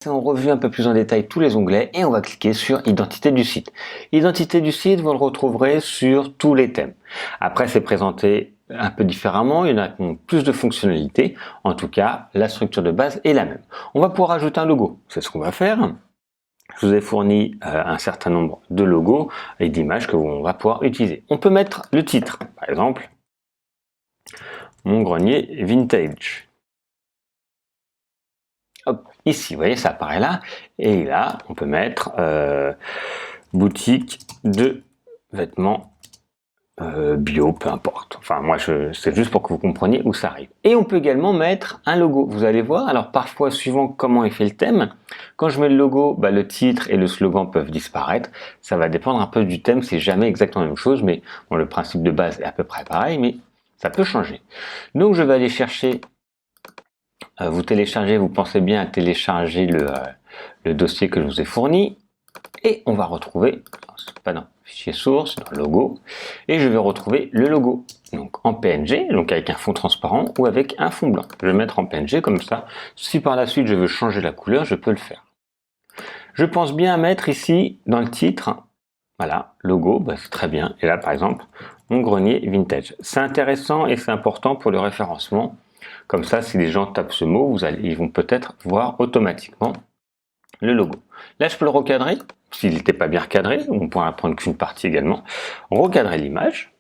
On revue un peu plus en détail tous les onglets et on va cliquer sur Identité du site. Identité du site, vous le retrouverez sur tous les thèmes. Après, c'est présenté un peu différemment, il y en a qui ont plus de fonctionnalités. En tout cas, la structure de base est la même. On va pouvoir ajouter un logo, c'est ce qu'on va faire. Je vous ai fourni un certain nombre de logos et d'images que on va pouvoir utiliser. On peut mettre le titre, par exemple, Mon grenier vintage. Hop, ici, vous voyez, ça apparaît là. Et là, on peut mettre boutique de vêtements bio, peu importe. Enfin, moi, c'est juste pour que vous compreniez où ça arrive. Et on peut également mettre un logo. Vous allez voir, alors parfois, suivant comment est fait le thème, quand je mets le logo, le titre et le slogan peuvent disparaître. Ça va dépendre un peu du thème, c'est jamais exactement la même chose, mais bon, le principe de base est à peu près pareil, mais ça peut changer. Donc, je vais aller chercher vous téléchargez, vous pensez bien à télécharger le dossier que je vous ai fourni et on va retrouver, fichier source, dans logo, et je vais retrouver le logo, donc en PNG, donc avec un fond transparent ou avec un fond blanc. Je vais mettre en PNG comme ça, si par la suite je veux changer la couleur, je peux le faire. Je pense bien à mettre ici, dans le titre, voilà, logo, c'est très bien, et là par exemple, mon grenier vintage. C'est intéressant et c'est important pour le référencement. Comme ça, si les gens tapent ce mot, ils vont peut-être voir automatiquement le logo. Là, je peux le recadrer. S'il n'était pas bien recadré, on ne pourra prendre qu'une partie également. Recadrer l'image.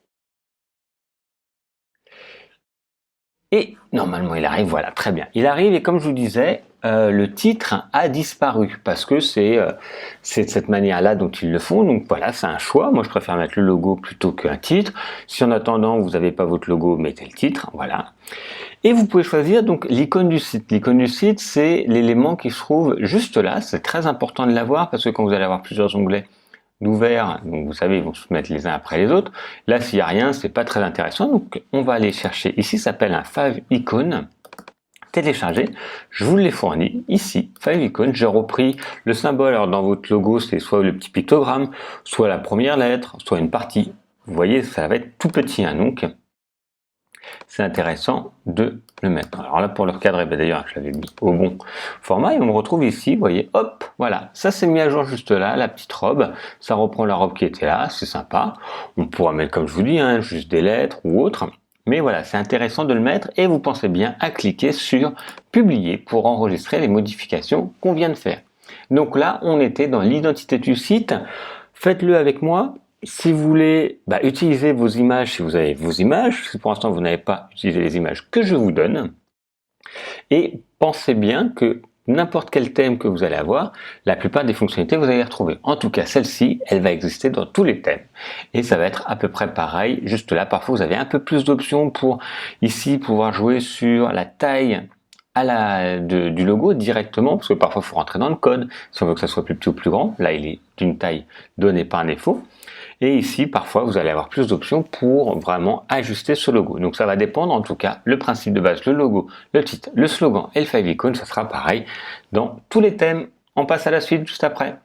Et normalement, il arrive, voilà, très bien. Il arrive et comme je vous disais, le titre a disparu parce que c'est de cette manière-là dont ils le font. Donc voilà, c'est un choix. Moi, je préfère mettre le logo plutôt qu'un titre. Si en attendant, vous n'avez pas votre logo, mettez le titre, voilà. Et vous pouvez choisir donc l'icône du site. L'icône du site, c'est l'élément qui se trouve juste là. C'est très important de l'avoir parce que quand vous allez avoir plusieurs onglets d'ouvert, donc vous savez, ils vont se mettre les uns après les autres. Là, s'il n'y a rien, c'est pas très intéressant. Donc, on va aller chercher ici, ça s'appelle un favicon. Télécharger, je vous l'ai fourni ici, favicon. J'ai repris le symbole. Alors, dans votre logo, c'est soit le petit pictogramme, soit la première lettre, soit une partie. Vous voyez, ça va être tout petit, hein, donc c'est intéressant de le mettre. Alors là, pour le recadrer, d'ailleurs, je l'avais mis au bon format et on le retrouve ici, vous voyez, hop, voilà, ça s'est mis à jour juste là, la petite robe, ça reprend la robe qui était là, c'est sympa. On pourra mettre, comme je vous dis, juste des lettres ou autre, mais voilà, c'est intéressant de le mettre et vous pensez bien à cliquer sur publier pour enregistrer les modifications qu'on vient de faire. Donc là, on était dans l'identité du site, faites-le avec moi. Si vous voulez utiliser vos images, si vous avez vos images, si pour l'instant vous n'avez pas utilisé les images que je vous donne, et pensez bien que n'importe quel thème que vous allez avoir, la plupart des fonctionnalités vous allez les retrouver. En tout cas, celle-ci, elle va exister dans tous les thèmes. Et ça va être à peu près pareil, juste là, parfois vous avez un peu plus d'options pour ici pouvoir jouer sur la taille du logo directement, parce que parfois il faut rentrer dans le code, si on veut que ça soit plus petit ou plus grand. Là, il est d'une taille donnée par défaut. Et ici, parfois, vous allez avoir plus d'options pour vraiment ajuster ce logo. Donc ça va dépendre, en tout cas, le principe de base, le logo, le titre, le slogan et le favicon, ça sera pareil dans tous les thèmes. On passe à la suite juste après.